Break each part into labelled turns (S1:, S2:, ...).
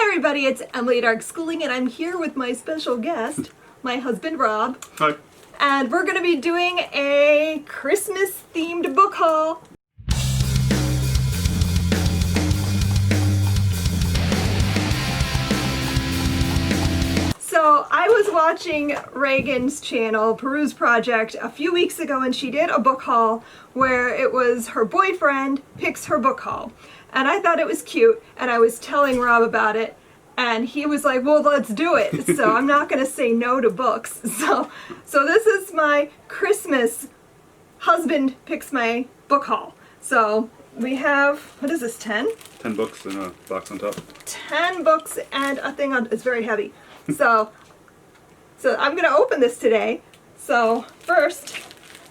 S1: everybody, it's Emily Dark Schooling, and I'm here with my special guest, my husband Rob.
S2: Hi.
S1: And we're going to be doing a Christmas-themed book haul. So I was watching Reagan's channel, Peruse Project, a few weeks ago, and she did a book haul where it was her boyfriend picks her book haul. And I thought it was cute, and I was telling Rob about it, and he was like, well, let's do it. So I'm not going to say no to books. So this is my Christmas husband picks my book haul. So we have, what is this, 10?
S2: 10 books and a box on top.
S1: 10 books and a thing on, it's very heavy. So I'm going to open this today. So first,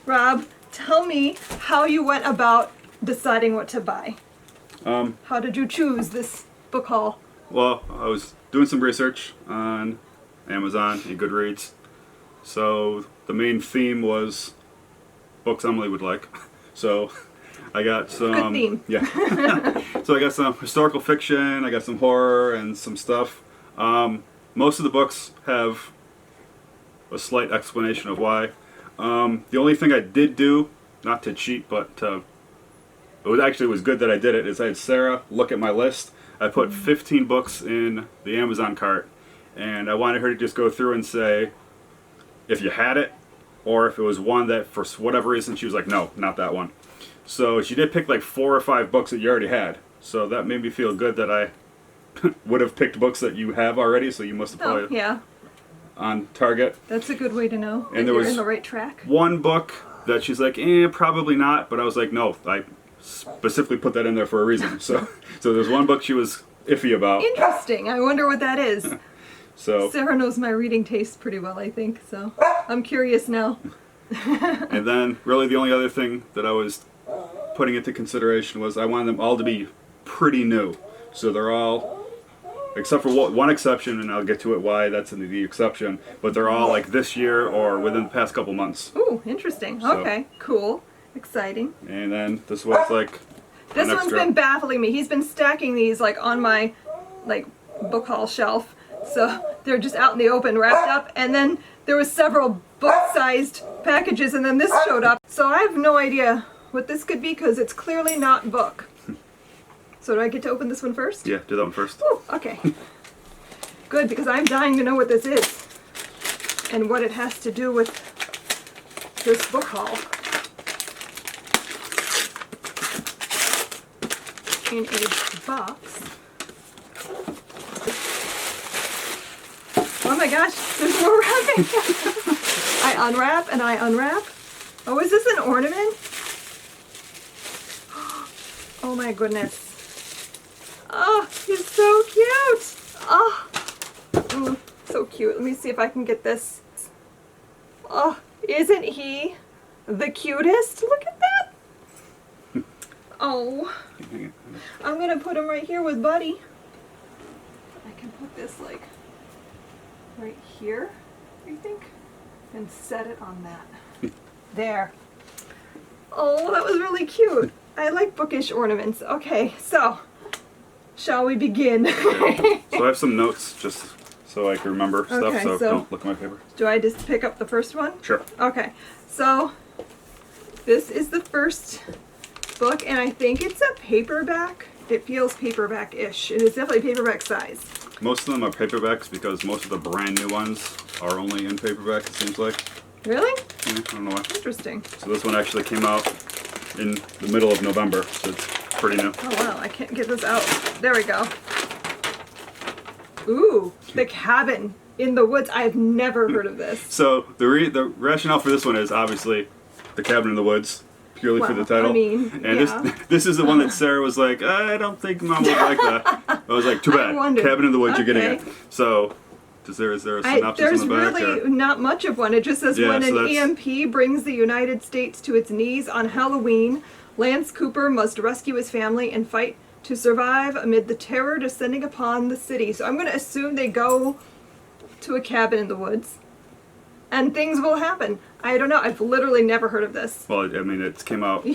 S1: Rob, tell me how you went about deciding what to buy. How did you choose this book haul?
S2: Well, I was doing some research on Amazon and Goodreads. So the main theme was books Emily would like. So I got some...
S1: Good theme.
S2: Yeah. So I got some historical fiction, I got some horror and some stuff. Most of the books have a slight explanation of why. The only thing I did do, not to cheat, but it was good that I did it, is I had Sarah look at my list. I put 15 books in the Amazon cart, and I wanted her to just go through and say if you had it, or if it was one that for whatever reason she was like, no, not that one. So she did pick like 4 or 5 books that you already had. So that made me feel good that I would have picked books that you have already, so you must have probably on target.
S1: That's a good way to know
S2: and
S1: that you're in the right track.
S2: One book that she's like, probably not, but I was like, no, I specifically put that in there for a reason. So there's one book she was iffy about.
S1: Interesting. I wonder what that is.
S2: So
S1: Sarah knows my reading taste pretty well, I think, so I'm curious now.
S2: And then really the only other thing that I was putting into consideration was I wanted them all to be pretty new. So they're all, except for one exception, and I'll get to it why that's in the exception, but they're all like this year or within the past couple months.
S1: Ooh, interesting.
S2: So,
S1: okay, cool. Exciting.
S2: And then this one's like
S1: this one's been baffling me. He's been stacking these like on my book haul shelf. So they're just out in the open, wrapped up, and then there was several book-sized packages, and then this showed up. So I have no idea what this could be because it's clearly not book. So do I get to open this one first?
S2: Yeah, do that one first.
S1: Oh, okay. Good, because I'm dying to know what this is and what it has to do with this book haul. In a box. Oh my gosh, there's more wrapping. I unwrap and I unwrap. Oh, is this an ornament? Oh my goodness. Oh, he's so cute. Oh, so cute. Let me see if I can get this. Oh, isn't he the cutest? Look at that. Oh, I'm going to put him right here with Buddy. I can put this like right here, I think, and set it on that. There. Oh, that was really cute. I like bookish ornaments. Okay, so shall we begin?
S2: Okay. So I have some notes just so I can remember stuff, so don't look at my paper.
S1: Do I just pick up the first one?
S2: Sure.
S1: Okay, so this is the first book, and I think it's a paperback. It feels paperback-ish. It is definitely paperback size.
S2: Most of them are paperbacks because most of the brand new ones are only in paperback, it seems like.
S1: Really?
S2: Yeah, I don't know why.
S1: Interesting.
S2: So this one actually came out in the middle of November, so it's pretty new.
S1: Oh wow, I can't get this out. There we go. Ooh, The Cabin in the Woods. I've never heard of this.
S2: So the rationale for this one is obviously The Cabin in the Woods, purely for the title.
S1: I mean,
S2: and
S1: yeah.
S2: this is the one that Sarah was like, I don't think Mom would like that. I was like, too bad. Cabin in the Woods, you're getting it. So is there a synopsis
S1: there's
S2: on the back?
S1: There's really not much of one. It just says, when an EMP brings the United States to its knees on Halloween, Lance Cooper must rescue his family and fight to survive amid the terror descending upon the city. So I'm going to assume they go to a cabin in the woods and things will happen. I don't know. I've literally never heard of this.
S2: Well, I mean, it came out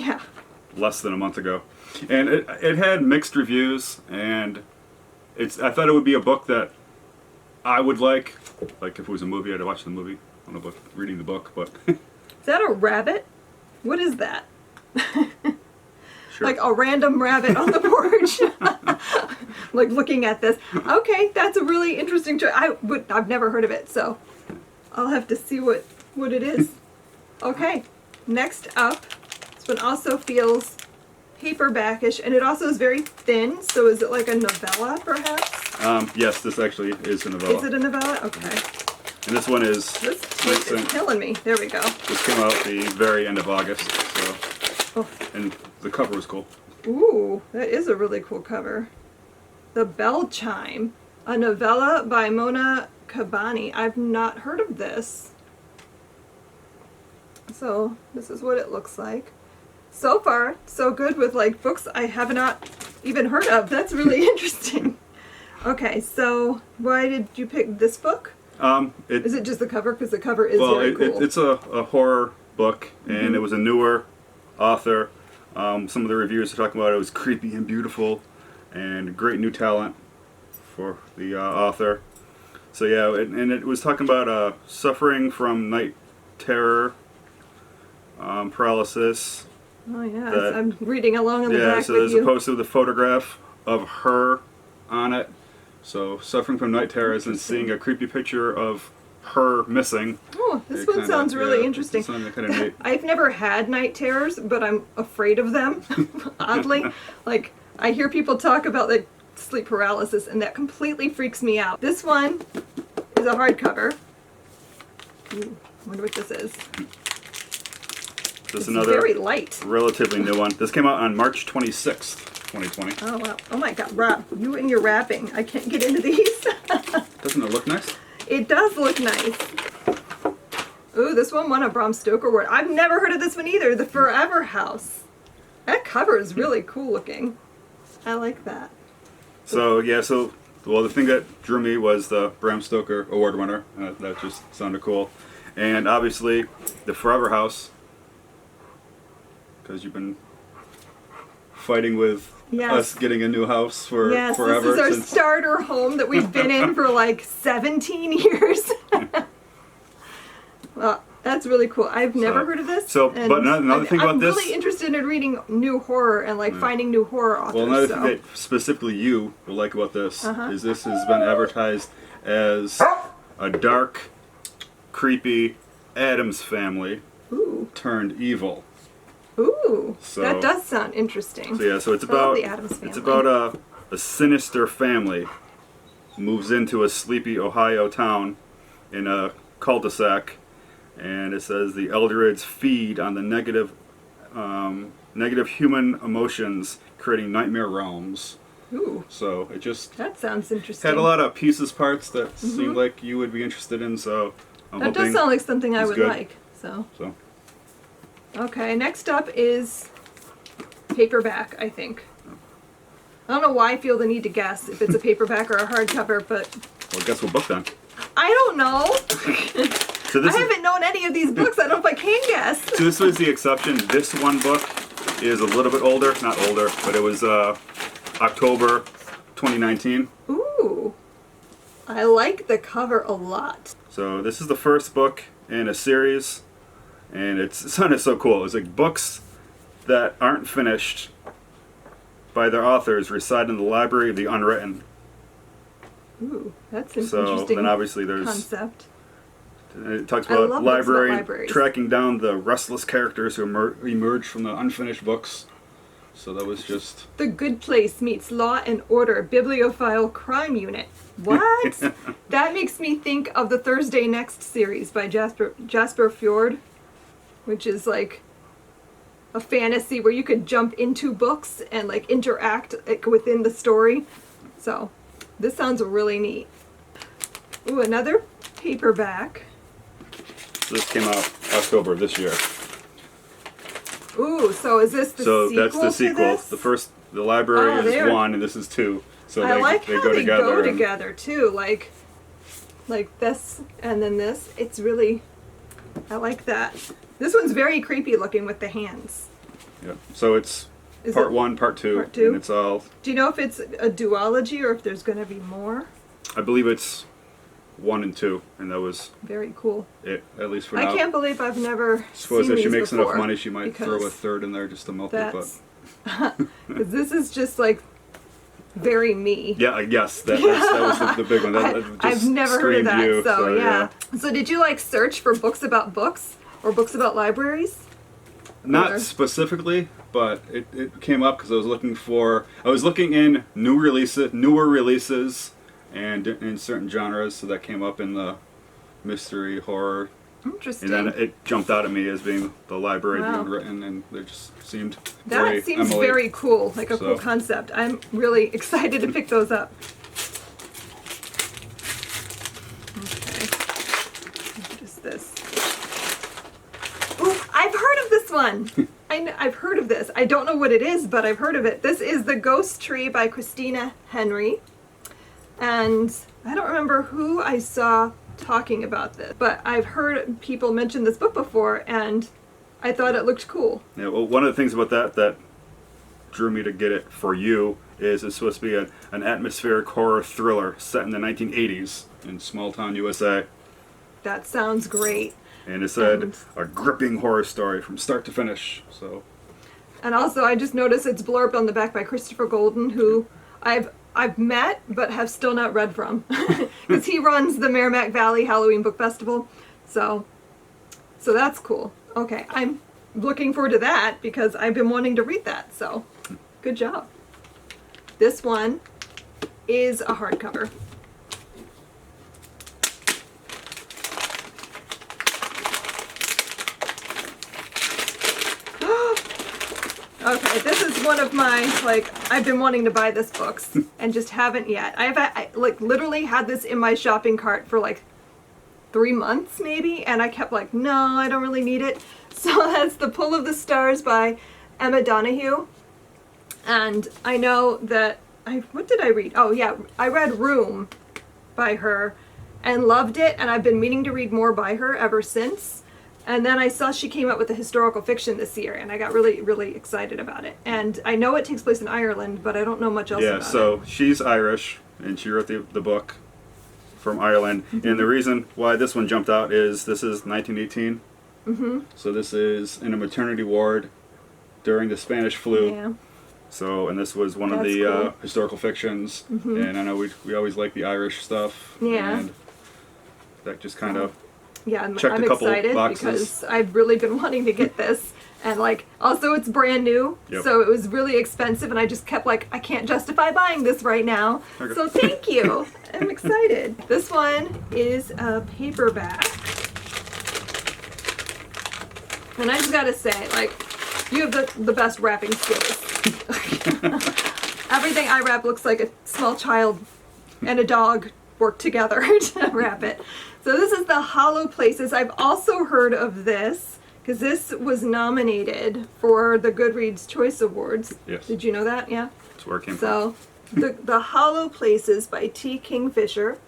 S2: less than a month ago. And it had mixed reviews, and I thought it would be a book that I would like. Like if it was a movie, I'd watch the movie. I don't know about reading the book, but
S1: Is that a rabbit? What is that?
S2: sure.
S1: Like a random rabbit on the porch. Like looking at this. Okay, that's a really interesting choice. I've never heard of it, so I'll have to see what it is. Okay, next up, this one also feels paperbackish, and it also is very thin. So is it like a novella, perhaps?
S2: Yes, this actually is a novella.
S1: Is it a novella? Okay.
S2: And this one is
S1: This tape is killing me. There we go.
S2: This came out the very end of August, so
S1: Oh.
S2: and the cover was cool.
S1: Ooh, that is a really cool cover. The Bell Chime, a novella by Mona Kabani. I've not heard of this. So this is what it looks like. So far, so good with like books I have not even heard of. That's really interesting. Okay, so why did you pick this book? Is it just the cover? Because the cover is very cool.
S2: It's a horror book, and it was a newer author. Some of the reviews are talking about it was creepy and beautiful, and great new talent for the author. So yeah, and it was talking about suffering from night terror, paralysis.
S1: Oh yeah, I'm reading along in the back
S2: so
S1: with
S2: there's
S1: you.
S2: a poster with a photograph of her on it. So suffering from night terrors and seeing a creepy picture of her missing.
S1: Oh, this one sounds really interesting.
S2: It sounded kind of neat.
S1: I've never had night terrors, but I'm afraid of them. Oddly, like I hear people talk about like sleep paralysis, and that completely freaks me out. This one is a hardcover. Ooh, I wonder what this is.
S2: This
S1: It's
S2: another
S1: very light.
S2: relatively new one. This came out on March 26th, 2020.
S1: Oh wow! Oh my God, Rob, you and your wrapping. I can't get into these.
S2: Doesn't it look nice?
S1: It does look nice. Ooh, this one won a Bram Stoker Award. I've never heard of this one either. The Forever House. That cover is really cool looking. I like that.
S2: So yeah, well, the thing that drew me was the Bram Stoker Award winner. That just sounded cool, and obviously the Forever House, because you've been fighting with us getting a new house for forever.
S1: This is our starter home that we've been in for like 17 years. Well, that's really cool. I've never heard of this.
S2: But another thing about this,
S1: I'm really interested in reading new horror and like finding new horror authors.
S2: Well, another thing that specifically you will like about this is this has been advertised as a dark, creepy Addams Family turned evil.
S1: Ooh,
S2: So,
S1: that does sound interesting.
S2: So yeah, so it's
S1: I love
S2: about
S1: the Addams Family.
S2: it's about a sinister family moves into a sleepy Ohio town in a cul-de-sac, and it says the Eldreds feed on the negative human emotions, creating nightmare realms.
S1: Ooh,
S2: So it just
S1: that sounds interesting.
S2: had a lot of parts that seemed like you would be interested in. So I'm
S1: That
S2: hoping
S1: does sound like something I
S2: it's
S1: would
S2: good.
S1: like. So.
S2: So
S1: Okay, next up is paperback, I think. I don't know why I feel the need to guess if it's a paperback or a hardcover, but
S2: well, guess what book then?
S1: I don't know.
S2: So this
S1: I haven't known any of these books. I don't know if I can guess.
S2: So this was the exception. This one book is a little bit older, not older, but it was October 2019.
S1: Ooh, I like the cover a lot.
S2: So this is the first book in a series, and it sounded so cool. It's like books that aren't finished by their authors reside in the library of the unwritten.
S1: Ooh, that's an
S2: So
S1: interesting
S2: then obviously there's
S1: concept.
S2: it talks
S1: I love
S2: about
S1: books about
S2: library
S1: libraries.
S2: tracking down the restless characters who emerge from the unfinished books. So that was just
S1: The Good Place meets Law and Order, Bibliophile Crime Unit. What? That makes me think of the Thursday Next series by Jasper Fjord, which is like a fantasy where you could jump into books and like interact within the story. So this sounds really neat. Ooh, another paperback.
S2: this came out October of this year.
S1: Ooh, so is this the
S2: So
S1: sequel
S2: that's the
S1: to
S2: sequel.
S1: this?
S2: The library
S1: Oh,
S2: is
S1: there.
S2: 1 and this is 2. So
S1: I like
S2: they
S1: how
S2: go
S1: they
S2: together.
S1: go
S2: and-
S1: together too, like this and then this. It's really, I like that. This one's very creepy looking with the hands.
S2: Yeah. So it's
S1: Is
S2: part
S1: it
S2: 1, part 2.
S1: part 2?
S2: And it's all,
S1: Do you know if it's a duology or if there's going to be more?
S2: I believe it's 1 and 2, and that was
S1: Very cool.
S2: it, at least for
S1: I
S2: now.
S1: can't believe I've never
S2: Suppose
S1: seen
S2: if she
S1: these
S2: makes
S1: before,
S2: enough money, she might throw a
S1: because
S2: third in there just to milk it. But
S1: That's because this is just like very me.
S2: yeah, yes, that was the big one. That just
S1: I've never heard of
S2: screamed
S1: that,
S2: you,
S1: so yeah. So did you like search for books about books or books about libraries?
S2: Not
S1: Or-
S2: specifically, but it came up because I was looking in newer releases, and in certain genres. So that came up in the mystery, horror,
S1: Interesting.
S2: and then it jumped out at me as being the library
S1: Wow.
S2: being written, and it just seemed
S1: That
S2: very
S1: seems
S2: Emily.
S1: very cool, like a cool
S2: So-
S1: concept. I'm really excited to pick those up. Okay. What is this? Ooh, I've heard of this one. I've heard of this. I don't know what it is, but I've heard of it. This is The Ghost Tree by Christina Henry. And I don't remember who I saw talking about this, but I've heard people mention this book before, and I thought it looked cool.
S2: Yeah, well, one of the things about that drew me to get it for you is it's supposed to be an atmospheric horror thriller set in the 1980s in small town USA.
S1: That sounds great.
S2: And it said
S1: And-
S2: a gripping horror story from start to finish. So
S1: And also, I just noticed it's blurb on the back by Christopher Golden, who I've met but have still not read from, because he runs the Merrimack Valley Halloween Book Festival. So that's cool. Okay, I'm looking forward to that because I've been wanting to read that. So good job. This one is a hardcover. Okay, this is one of my, like, I've been wanting to buy this books and just haven't yet. I like literally had this in my shopping cart for like 3 months maybe, and I kept like, no, I don't really need it. So that's The Pull of the Stars by Emma Donoghue. And I know that, what did I read? Oh yeah, I read Room by her and loved it, and I've been meaning to read more by her ever since. And then I saw she came out with a historical fiction this year, and I got really, really excited about it. And I know it takes place in Ireland, but I don't know much else
S2: yeah,
S1: about
S2: so she's Irish, and she wrote the book from Ireland. And the reason why this one jumped out is this is 1918. Mm-hmm. So this is in a maternity ward during the Spanish
S1: it.
S2: flu.
S1: Yeah.
S2: So, and this was one of
S1: That's
S2: the
S1: cool.
S2: historical fictions. And I know we always like the Irish stuff.
S1: Yeah.
S2: And that just kind of
S1: Yeah, I'm
S2: Checked a couple
S1: excited
S2: boxes.
S1: because I've really been wanting to get this. And like, also it's brand new,
S2: Yep.
S1: so it was really expensive, and I just kept like, I can't justify buying this right now.
S2: Okay.
S1: So thank you. I'm excited. This one is a paperback. And I just gotta say, like, you have the best wrapping skills. Everything I wrap looks like a small child and a dog work together to wrap it. So this is The Hollow Places. I've also heard of this because this was nominated for the Goodreads Choice Awards.
S2: Yes.
S1: Did you know that? Yeah.
S2: that's where it came from.
S1: So the Hollow Places by T. Kingfisher.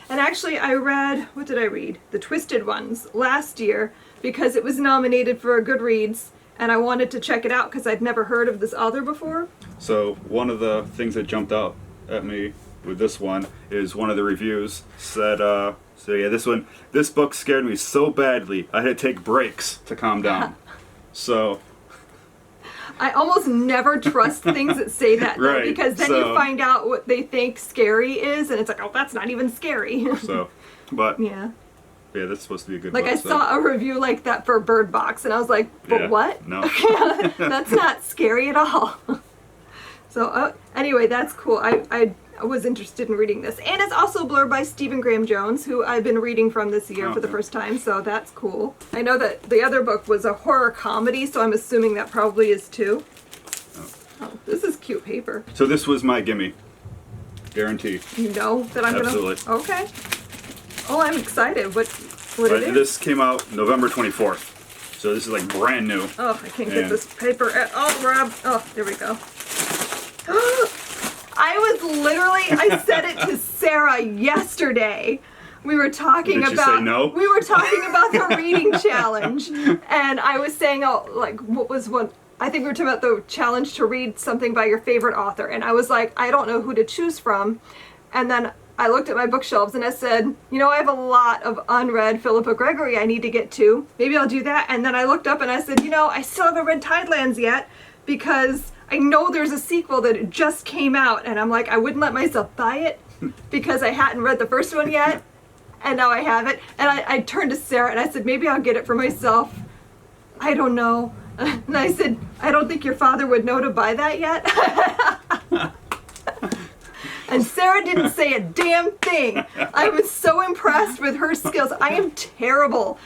S1: And actually I read, what did I read? The Twisted Ones last year because it was nominated for a Goodreads, and I wanted to check it out because I'd never heard of this author before.
S2: So one of the things that jumped out at me with this one is one of the reviews said, so yeah, this book scared me so badly I had to take breaks to calm down. So
S1: I almost never trust things that say that, though,
S2: Right,
S1: because then
S2: so-
S1: you find out what they think scary is, and it's like, oh, that's not even scary.
S2: but
S1: Yeah.
S2: yeah, that's supposed to be a good
S1: Like
S2: book.
S1: I
S2: so-
S1: saw a review like that for Bird Box, and I was like, but
S2: Yeah,
S1: what?
S2: no.
S1: That's not scary at all. So anyway, that's cool. I was interested in reading this. And it's also blurred by Stephen Graham Jones, who I've been reading from this year for the
S2: Okay.
S1: first time, so that's cool. I know that the other book was a horror comedy, so I'm assuming that probably is too. Oh, this is cute paper.
S2: So this was my gimme. Guarantee.
S1: You know that I'm
S2: Absolutely.
S1: gonna... Okay. Oh, I'm excited. What
S2: But
S1: it is?
S2: this came out November 24th. So this is like brand new.
S1: Oh, I can't get
S2: And-
S1: this paper at all, Rob. Oh, there we go. I said it to Sarah yesterday. We were talking
S2: Did she
S1: about
S2: say no?
S1: We were talking about the reading challenge, and I was saying, oh, like, what was one I think we were talking about the challenge to read something by your favorite author. And I was like, I don't know who to choose from. And then I looked at my bookshelves and I said, you know, I have a lot of unread Philippa Gregory I need to get to. Maybe I'll do that. And then I looked up and I said, you know, I still haven't read Tidelands yet because I know there's a sequel that just came out. And I'm like, I wouldn't let myself buy it because I hadn't read the first one yet. And now I have it. And I turned to Sarah and I said, maybe I'll get it for myself. I don't know. And I said, I don't think your father would know to buy that yet. And Sarah didn't say a damn thing. I was so impressed with her skills. I am terrible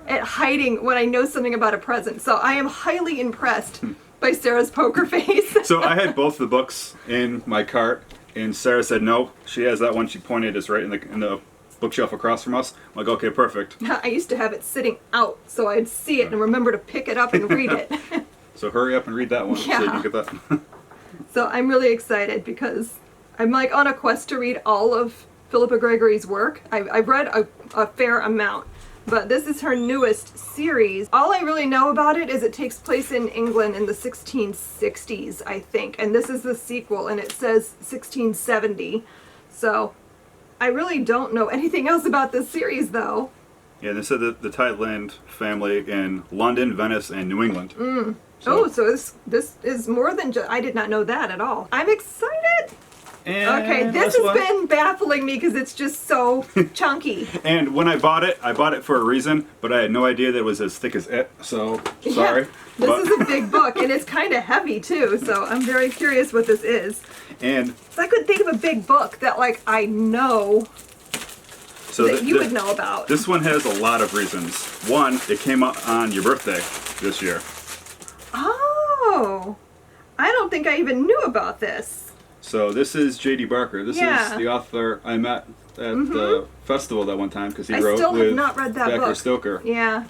S1: at hiding when I know something about a present. So I am highly impressed by Sarah's poker face.
S2: So I had both the books in my cart, and Sarah said no. She has that one. She pointed us right in the bookshelf across from us. I'm like, okay, perfect.
S1: I used to have it sitting out so I'd see it and remember to pick it up and read it.
S2: So hurry up and read that one so you can get that.
S1: So I'm really excited because I'm like on a quest to read all of Philippa Gregory's work. I've read a fair amount, but this is her newest series. All I really know about it is it takes place in England in the 1660s, I think, and this is the sequel, and it says 1670. So I really don't know anything else about this series, though.
S2: Yeah, they said that the Tideland family in London, Venice, and New England.
S1: So this is more than just... I did not know that at all. I'm excited!
S2: And
S1: okay, this has been baffling me because it's just so chunky.
S2: And when I bought it for a reason, but I had no idea that it was as thick as it, so sorry.
S1: Yeah, this is a big book, and it's kind of heavy, too, so I'm very curious what this is.
S2: And
S1: so I couldn't think of a big book that, like, I know
S2: so
S1: that you would know about.
S2: This one has a lot of reasons. One, it came out on your birthday this year.
S1: Oh, I don't think I even knew about this.
S2: So this is J.D. Barker. This is the author I met at the festival that one time because he wrote
S1: still
S2: with
S1: have not read that
S2: Becker
S1: book.
S2: Stoker.
S1: Yeah.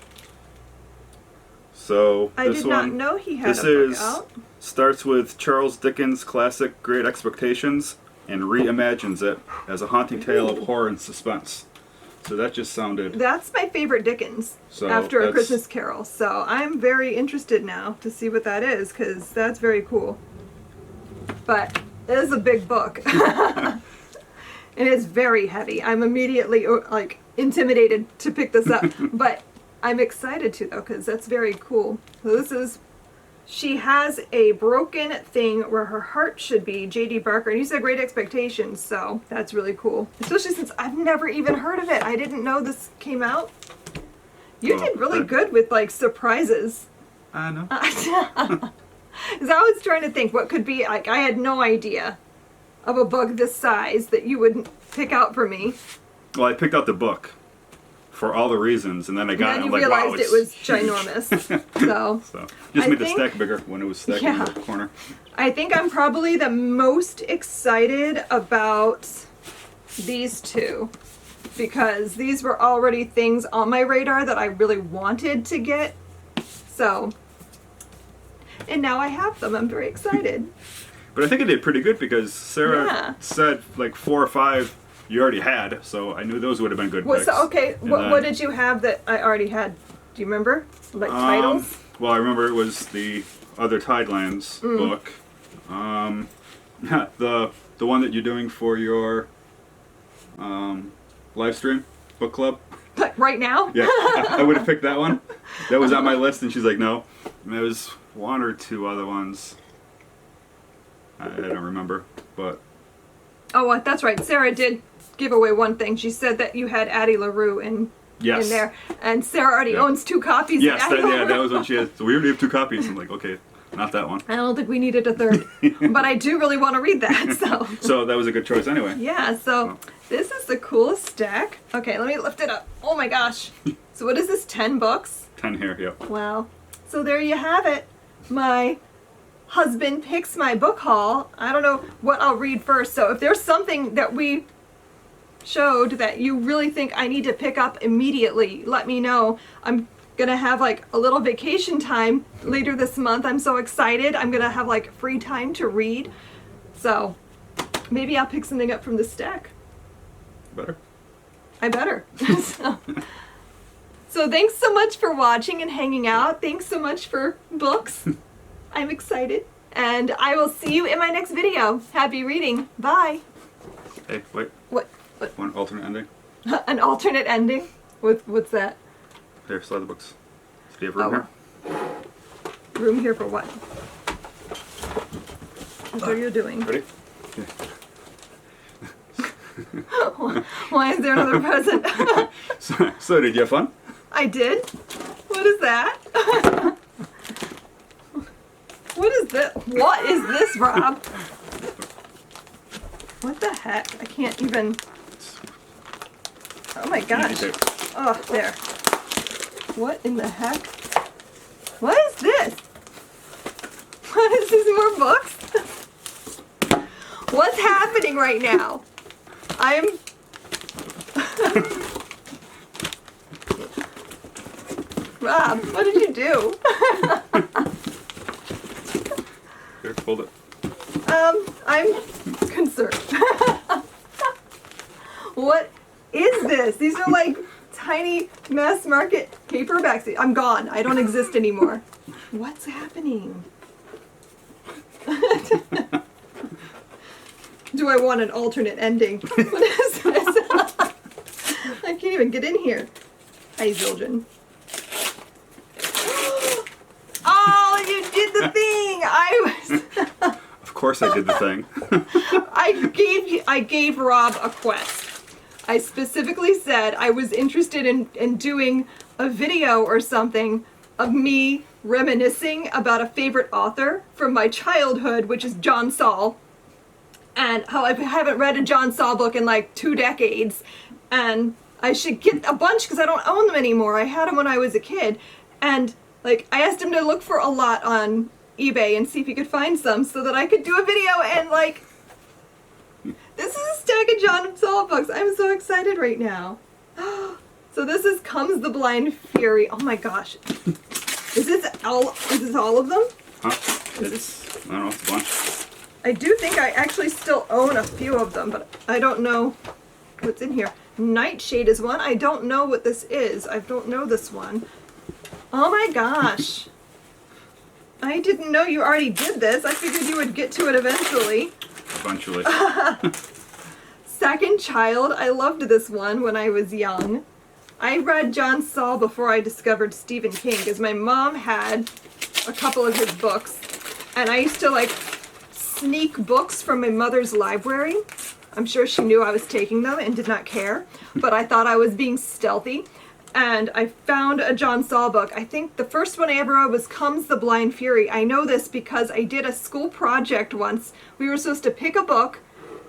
S2: So
S1: I
S2: this
S1: did not know he had
S2: this
S1: a book
S2: is
S1: out.
S2: Starts with Charles Dickens' classic Great Expectations and reimagines it as a haunting tale of horror and suspense. So that just sounded...
S1: That's my favorite Dickens after A Christmas Carol. So I'm very interested now to see what that is because that's very cool. But it is a big book. It is very heavy. I'm immediately like intimidated to pick this up. But I'm excited to though because that's very cool. So this is... She has a broken thing where her heart should be, J.D. Barker, and you said Great Expectations, so that's really cool. Especially since I've never even heard of it. I didn't know this came out. You did really good with, like, surprises.
S2: I know.
S1: Because I was trying to think what could be, like, I had no idea of a book this size that you would pick out for me.
S2: Well, I picked out the book for all the reasons, and then I got it, and I'm like, wow, it's
S1: it was
S2: huge.
S1: ginormous.
S2: So just made the stack bigger when it was stacked in the corner.
S1: I think I'm probably the most excited about these two because these were already things on my radar that I really wanted to get. So, and now I have them. I'm very excited.
S2: But I think I did pretty good because Sarah said like 4 or 5 you already had, so I knew those would have been good picks.
S1: So, okay, what did you have that I already had? Do you remember? Like titles?
S2: Well, I remember it was the other Tidelands book. The one that you're doing for your live stream book club.
S1: But right now?
S2: Yeah, I would have picked that one. That was on my list, and she's like, no. And there was 1 or 2 other ones. I don't remember, but...
S1: Oh, that's right. Sarah did give away one thing. She said that you had Addie LaRue in there, and Sarah already owns 2 copies.
S2: Yes, that was when she had. So we already have 2 copies. I'm like, okay, not that one.
S1: I don't think we needed a third, but I do really want to read that.
S2: So that was a good choice anyway.
S1: Yeah. So this is the coolest stack. Okay, let me lift it up. Oh my gosh. So what is this? 10 books?
S2: 10 here. Yep.
S1: Wow. So there you have it. My husband picks my book haul. I don't know what I'll read first. So if there's something that we showed that you really think I need to pick up immediately, let me know. I'm gonna have like a little vacation time later this month. I'm so excited. I'm gonna have like free time to read. So maybe I'll pick something up from the stack.
S2: Better.
S1: I better. So thanks so much for watching and hanging out. Thanks so much for books. I'm excited. And I will see you in my next video. Happy reading. Bye.
S2: Hey, wait.
S1: What?
S2: One alternate ending.
S1: An alternate ending? What's that?
S2: Here, slide the books. Do you have room here?
S1: Room here for what? What are you doing?
S2: Ready?
S1: Why is there another present?
S2: So did you have fun?
S1: I did. What is that? What is this? What is this, Rob? What the heck? I can't even. Oh my gosh. Oh, there. What in the heck? What is this? What is this? More books? What's happening right now? I'm. Rob, what did you do?
S2: Here, hold it.
S1: I'm concerned. What is this? These are like tiny mass market paperbacks. I'm gone. I don't exist anymore. What's happening? Do I want an alternate ending? What is this? I can't even get in here. Hi, Zildjian. Oh, you did the thing!
S2: Of course I did the thing.
S1: I gave Rob a quest. I specifically said I was interested in doing a video or something of me reminiscing about a favorite author from my childhood, which is John Saul. And how I haven't read a John Saul book in like 2 decades. And I should get a bunch because I don't own them anymore. I had them when I was a kid. And like I asked him to look for a lot on eBay and see if he could find some so that I could do a video and like this is a stack of John Saul books. I'm so excited right now. So this is Comes the Blind Fury. Oh my gosh. Is this all of them?
S2: Huh? It's, I don't know, it's a bunch.
S1: I do think I actually still own a few of them, but I don't know what's in here. Nightshade is one. I don't know what this is. I don't know this one. Oh my gosh. I didn't know you already did this. I figured you would get to it eventually.
S2: Eventually.
S1: Second Child. I loved this one when I was young. I read John Saul before I discovered Stephen King because my mom had a couple of his books and I used to like sneak books from my mother's library. I'm sure she knew I was taking them and did not care, but I thought I was being stealthy. And I found a John Saul book. I think the first one I ever read was Comes the Blind Fury. I know this because I did a school project once. We were supposed to pick a book,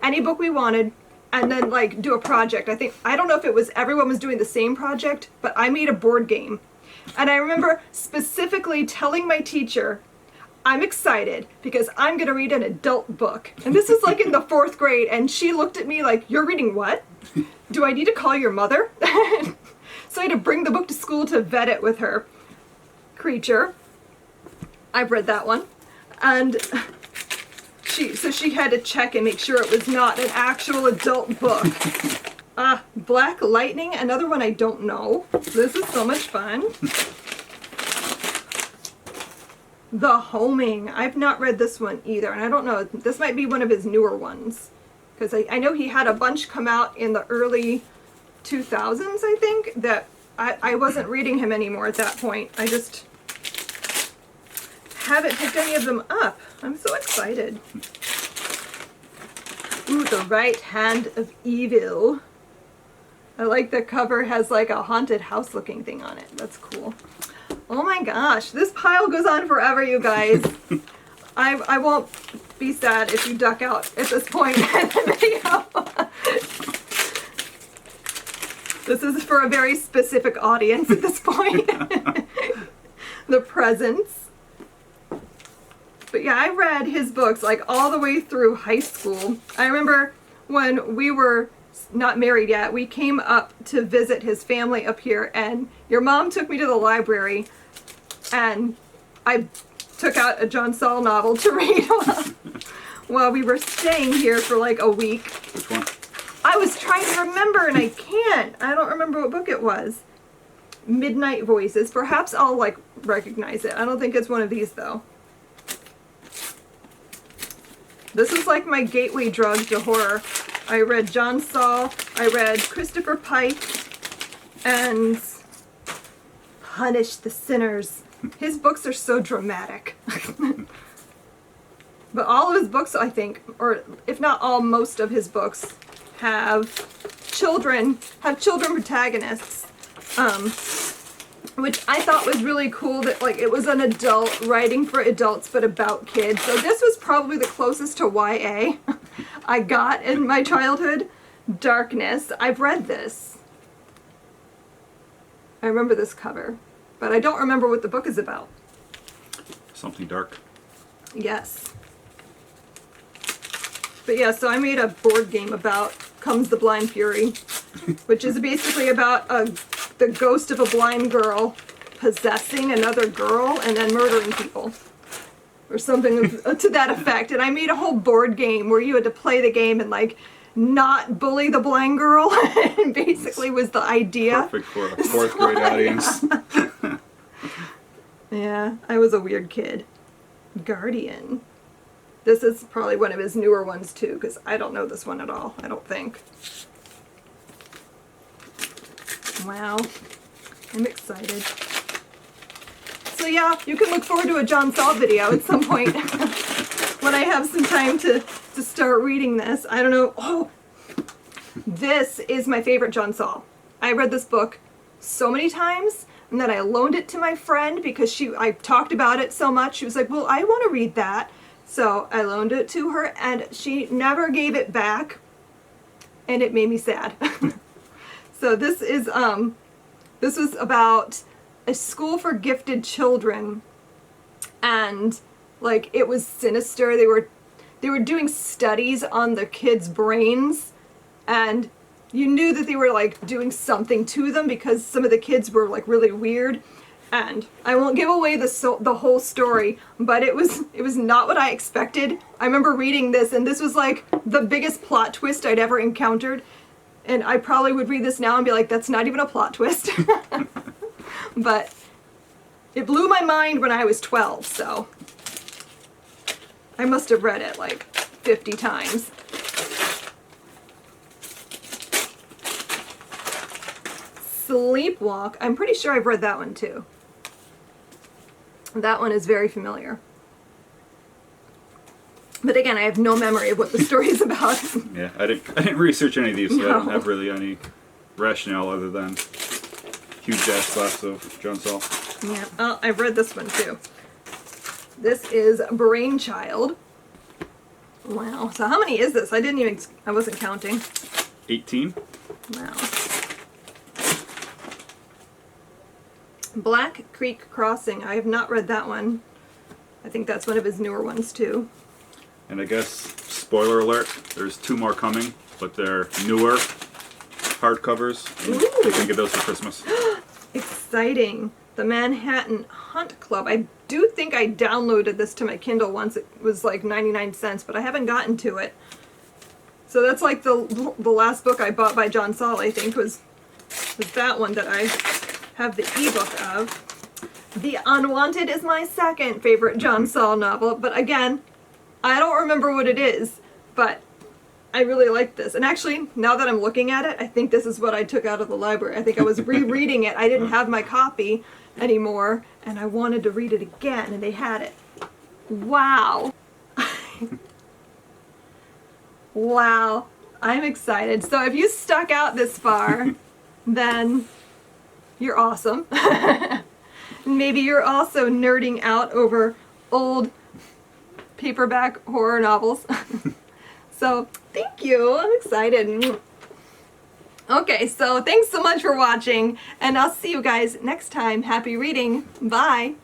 S1: any book we wanted, and then like do a project. I don't know if it was everyone was doing the same project, but I made a board game. And I remember specifically telling my teacher, I'm excited because I'm going to read an adult book. And this was like in the 4th grade, and she looked at me like, you're reading what? Do I need to call your mother? So I had to bring the book to school to vet it with her. Creature. I've read that one. And she had to check and make sure it was not an actual adult book. Black Lightning, another one I don't know. This is so much fun. The Homing. I've not read this one either, and I don't know. This might be one of his newer ones. Because I know he had a bunch come out in the early 2000s, I think, that I wasn't reading him anymore at that point. I just haven't picked any of them up. I'm so excited. Ooh, The Right Hand of Evil. I like the cover has like a haunted house looking thing on it. That's cool. Oh my gosh, this pile goes on forever, you guys. I won't be sad if you duck out at this point in the video. This is for a very specific audience at this point. The Presents. But yeah, I read his books like all the way through high school. I remember when we were not married yet, we came up to visit his family up here, and your mom took me to the library, and I took out a John Saul novel to read while we were staying here for like a week.
S2: Which one?
S1: I was trying to remember and I can't. I don't remember what book it was. Midnight Voices. Perhaps I'll like recognize it. I don't think it's one of these though. This is like my gateway drug to horror. I read John Saul, I read Christopher Pike, and Punish the Sinners. His books are so dramatic. But all of his books, I think, or if not all, most of his books have children protagonists, which I thought was really cool that like it was an adult writing for adults but about kids. So this was probably the closest to YA I got in my childhood. Darkness. I've read this. I remember this cover, but I don't remember what the book is about.
S2: Something dark.
S1: Yes. But yeah, so I made a board game about Comes the Blind Fury, which is basically about the ghost of a blind girl possessing another girl and then murdering people. Or something to that effect. And I made a whole board game where you had to play the game and like not bully the blind girl. And basically was the idea.
S2: Perfect for a fourth grade audience.
S1: Yeah, I was a weird kid. Guardian. This is probably one of his newer ones too, because I don't know this one at all, I don't think. Wow, I'm excited. So yeah, you can look forward to a John Saul video at some point when I have some time to start reading this. I don't know. Oh, this is my favorite John Saul. I read this book so many times, and then I loaned it to my friend because I talked about it so much. She was like, well, I want to read that. So I loaned it to her, and she never gave it back, and it made me sad. So this was about a school for gifted children, and like it was sinister. They were doing studies on the kids' brains, and you knew that they were like doing something to them because some of the kids were like really weird. And I won't give away the whole story, but it was not what I expected. I remember reading this, and this was like the biggest plot twist I'd ever encountered. And I probably would read this now and be like, that's not even a plot twist. But it blew my mind when I was 12, so I must have read it like 50 times. Sleepwalk. I'm pretty sure I've read that one too. That one is very familiar. But again, I have no memory of what the story is about.
S2: Yeah, I didn't research any of these, so
S1: No.
S2: I don't have really any rationale other than huge ass thoughts of John Saul.
S1: Yeah, oh, I've read this one too. This is Brainchild. Wow. So how many is this? I wasn't counting.
S2: 18.
S1: Wow. Black Creek Crossing. I have not read that one. I think that's one of his newer ones too.
S2: And I guess, spoiler alert, there's 2 more coming, but they're newer hardcovers. And
S1: Ooh.
S2: you can get those for Christmas.
S1: Exciting. The Manhattan Hunt Club. I do think I downloaded this to my Kindle once. It was like 99 cents, but I haven't gotten to it. So that's like the last book I bought by John Saul, I think, was that one that I have the ebook of. The Unwanted is my second favorite John Saul novel, but again, I don't remember what it is, but I really like this. And actually, now that I'm looking at it, I think this is what I took out of the library. I think I was rereading it. I didn't have my copy anymore, and I wanted to read it again, and they had it. Wow. Wow. I'm excited. So if you stuck out this far, then you're awesome. Maybe you're also nerding out over old paperback horror novels. So thank you. I'm excited. Okay, so thanks so much for watching, and I'll see you guys next time. Happy reading. Bye.